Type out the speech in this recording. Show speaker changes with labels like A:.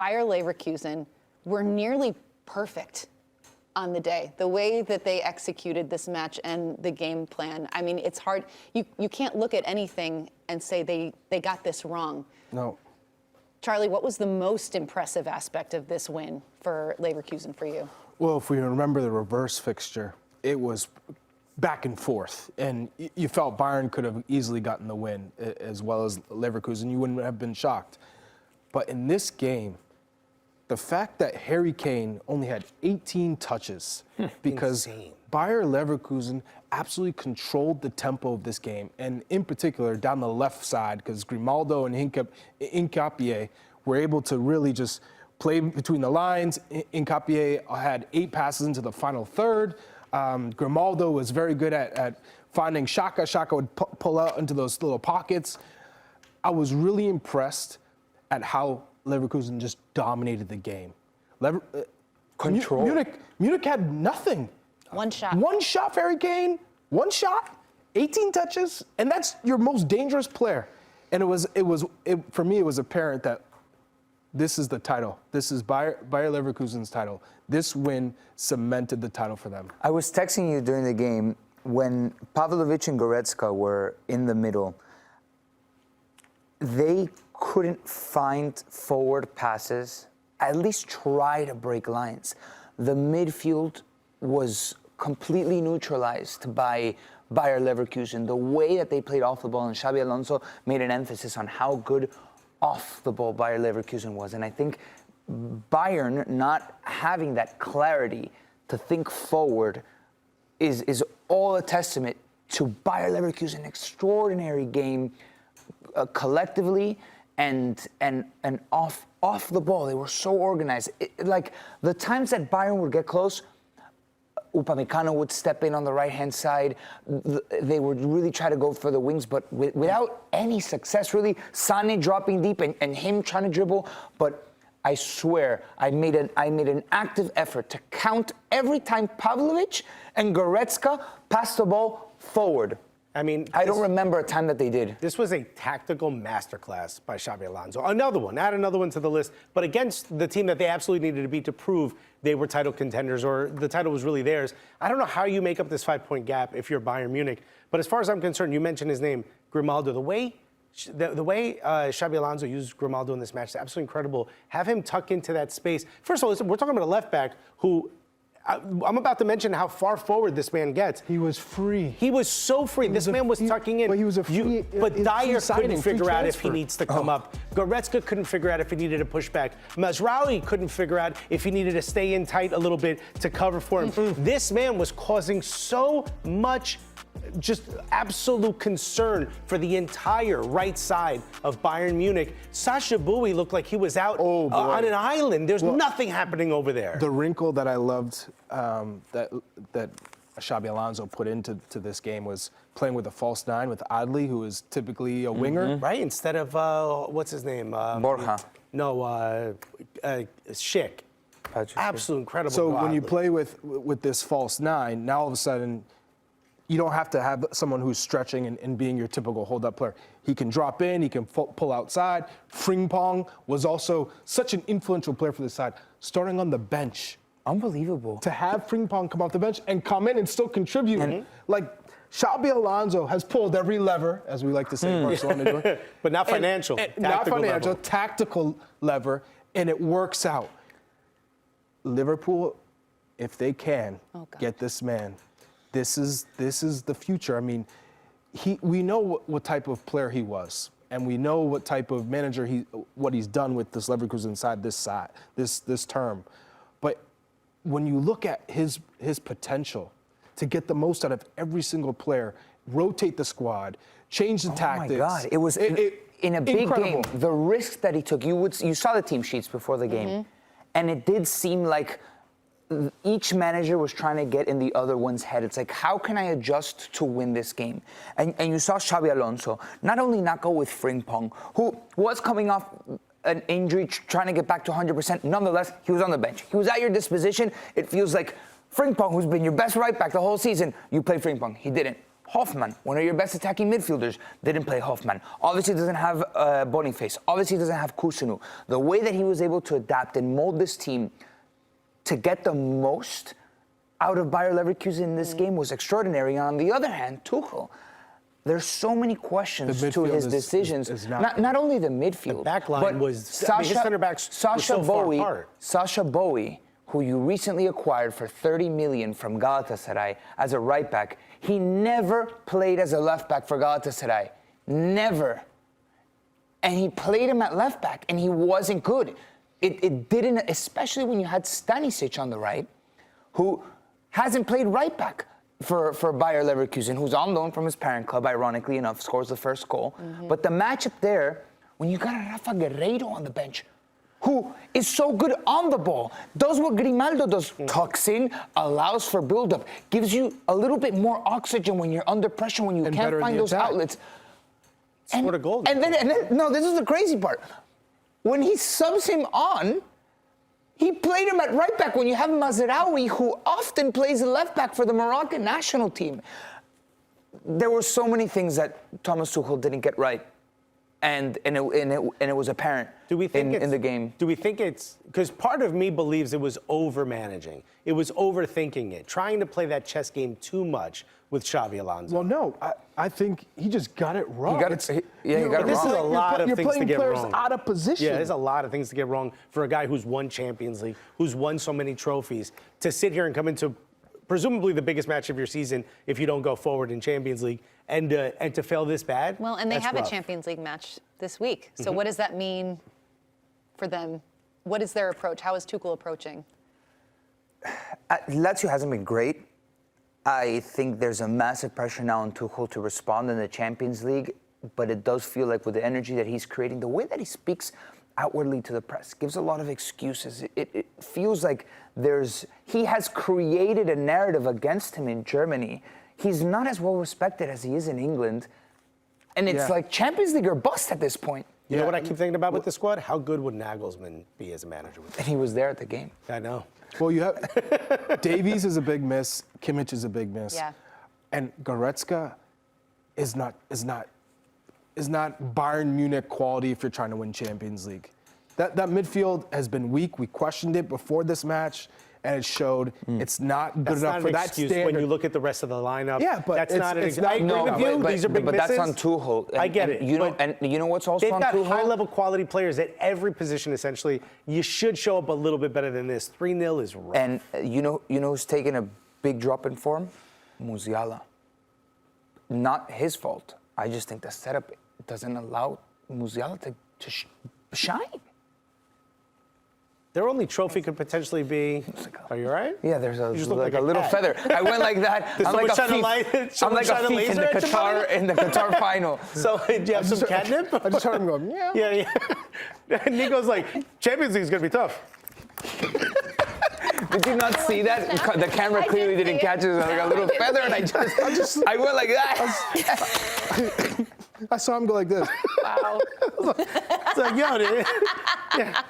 A: Bayer Leverkusen were nearly perfect on the day. The way that they executed this match and the game plan. I mean, it's hard. You can't look at anything and say they got this wrong.
B: No.
A: Charlie, what was the most impressive aspect of this win for Leverkusen for you?
B: Well, if we remember the reverse fixture, it was back and forth. And you felt Bayern could have easily gotten the win as well as Leverkusen. You wouldn't have been shocked. But in this game, the fact that Harry Kane only had 18 touches because Bayer Leverkusen absolutely controlled the tempo of this game, and in particular down the left side, because Grimaldo and Hincapié were able to really just play between the lines. Hincapié had 8 passes into the final third. Grimaldo was very good at finding Xhaka. Xhaka would pull out into those little pockets. I was really impressed at how Leverkusen just dominated the game.
C: Control.
B: Munich had nothing.
A: One shot.
B: One shot for Harry Kane. One shot. 18 touches, and that's your most dangerous player. And for me, it was apparent that this is the title. This is Bayer Leverkusen's title. This win cemented the title for them.
C: I was texting you during the game when Pavlovic and Goretzka were in the middle. They couldn't find forward passes, at least try to break lines. The midfield was completely neutralized by Bayer Leverkusen. The way that they played off the ball, and Xabi Alonso made an emphasis on how good off the ball Bayer Leverkusen was. And I think Bayern not having that clarity to think forward is all a testament to Bayer Leverkusen. Extraordinary game collectively and off the ball. They were so organized. Like the times that Bayern would get close, Upamecano would step in on the right-hand side. They would really try to go for the wings, but without any success, really. Sané dropping deep and him trying to dribble. But I swear, I made an active effort to count every time Pavlovic and Goretzka passed the ball forward.
D: I mean,
C: I don't remember a time that they did.
D: This was a tactical masterclass by Xabi Alonso. Another one, add another one to the list, but against the team that they absolutely needed to beat to prove they were title contenders or the title was really theirs. I don't know how you make up this 5-point gap if you're Bayern Munich, but as far as I'm concerned, you mentioned his name, Grimaldo. The way Xabi Alonso used Grimaldo in this match is absolutely incredible. Have him tuck into that space. First of all, listen, we're talking about a left back who I'm about to mention how far forward this man gets.
B: He was free.
D: He was so free. This man was tucking in.
B: But he was a free.
D: But Dyer couldn't figure out if he needs to come up.
B: Oh.
D: Goretzka couldn't figure out if he needed to push back. Mazraoui couldn't figure out if he needed to stay in tight a little bit to cover for him. This man was causing so much just absolute concern for the entire right side of Bayern Munich. Sacha Boey looked like he was out on an island. There's nothing happening over there.
B: The wrinkle that I loved that Xabi Alonso put into this game was playing with a false 9 with Adli, who is typically a winger.
D: Right, instead of, what's his name?
C: Borja.
D: No, Schick. Absolute incredible.
B: So when you play with this false 9, now all of a sudden, you don't have to have someone who's stretching and being your typical hold-up player. He can drop in, he can pull outside. Fring Pong was also such an influential player for this side, starting on the bench.
C: Unbelievable.
B: To have Fring Pong come off the bench and come in and still contribute. Like, Xabi Alonso has pulled every lever, as we like to say in Barcelona.
D: But not financial.
B: Not financial, tactical lever, and it works out. Liverpool, if they can, get this man. This is the future. I mean, we know what type of player he was, and we know what type of manager what he's done with this Leverkusen side this term. But when you look at his potential to get the most out of every single player, rotate the squad, change the tactics.
C: Oh my God! It was in a big
B: incredible
C: game. The risks that he took. You saw the team sheets before the game, and it did seem like each manager was trying to get in the other one's head. It's like, how can I adjust to win this game? And you saw Xabi Alonso not only not go with Fring Pong, who was coming off an injury, trying to get back to 100%. Nonetheless, he was on the bench. He was at your disposition. It feels like Fring Pong, who's been your best right back the whole season, you play Fring Pong. He didn't. Hoffman, one of your best attacking midfielders, didn't play Hoffman. Obviously doesn't have Boniface. Obviously doesn't have Kusunu. The way that he was able to adapt and mold this team to get the most out of Bayer Leverkusen in this game was extraordinary. And on the other hand, Tuchel, there's so many questions to his decisions. Not only the midfield,
D: the back line
C: but
D: was his center backs were so far apart.
C: Sasha Bowie, who you recently acquired for 30 million from Galatasaray as a right back, he never played as a left back for Galatasaray. Never. And he played him at left back, and he wasn't good. It didn't, especially when you had Stanisic on the right, who hasn't played right back for Bayer Leverkusen, who's on loan from his parent club, ironically enough, scores the first goal. But the matchup there, when you got a Rafa Guerreiro on the bench, who is so good on the ball, does what Grimaldo does, tucks in, allows for build-up, gives you a little bit more oxygen when you're under pressure, when you can't find those outlets.
D: Scored a goal.
C: And then, no, this is the crazy part. When he subs him on, he played him at right back when you have Mazraoui, who often plays left back for the Moroccan national team. There were so many things that Thomas Tuchel didn't get right, and it was apparent in the game.
D: Do we think it's because part of me believes it was over managing, it was overthinking it, trying to play that chess game too much with Xabi Alonso?
B: Well, no, I think he just got it wrong.
C: He got it wrong.
D: This is a lot of things to get wrong.
B: You're playing players out of position.
D: Yeah, there's a lot of things to get wrong for a guy who's won Champions League, who's won so many trophies, to sit here and come into presumably the biggest match of your season if you don't go forward in Champions League, and to fail this bad.
A: Well, and they
D: that's
A: have
D: rough.
A: a Champions League match this week. So what does that mean for them? What is their approach? How is Tuchel approaching?
C: Lazio hasn't been great. I think there's a massive pressure now on Tuchel to respond in the Champions League, but it does feel like with the energy that he's creating, the way that he speaks outwardly to the press, gives a lot of excuses. It feels like he has created a narrative against him in Germany. He's not as well respected as he is in England, and it's like Champions League or bust at this point.
D: You know what I keep thinking about with the squad? How good would Nagelsmann be as a manager with
C: And he was there at the game.
D: I know.
B: Well, you have Davies is a big miss. Kimmich is a big miss.
A: Yeah.
B: And Goretzka is not Bayern Munich quality if you're trying to win Champions League. That midfield has been weak. We questioned it before this match, and it showed it's not good
D: That's
B: enough
D: not
B: for
D: an
B: that
D: excuse
B: standard.
D: when you look at the rest of the lineup.
B: Yeah, but
D: that's
B: it's
D: not an
B: not-
D: excuse. I agree with you. These are big
C: but
D: misses.
C: that's on Tuchel.
D: I get it.
C: You know,
D: but
C: and you know what's also
D: they've
C: on
D: got
C: Tuchel?
D: high-level quality players at every position, essentially. You should show up a little bit better than this. 3-0 is rough.
C: And you know who's taking a big drop in form? Musiala. Not his fault. I just think the setup doesn't allow Musiala to shine.
D: Their only trophy could potentially be. Are you all right?
C: Yeah, there's
D: You just look
C: like
D: like
C: a
D: a
C: little
D: cat.
C: feather. I went like that.
D: Did
C: I'm
D: someone
C: like a
D: shine a
C: thief.
D: light-
C: I'm
D: someone
C: like
D: shine
C: a
D: a
C: thief in
D: laser
C: the
D: at your
C: Qatar in the Qatar final.
D: So, do you have some catnip?
B: I just heard him go, yeah.
D: Yeah. And Nico's like, Champions League's going to be tough.
C: Did you not see that? The camera clearly didn't catch it. It was like a little feather, and I went like that.
B: I saw him go like this.
A: Wow.
D: It's like, yo, dude. Yeah.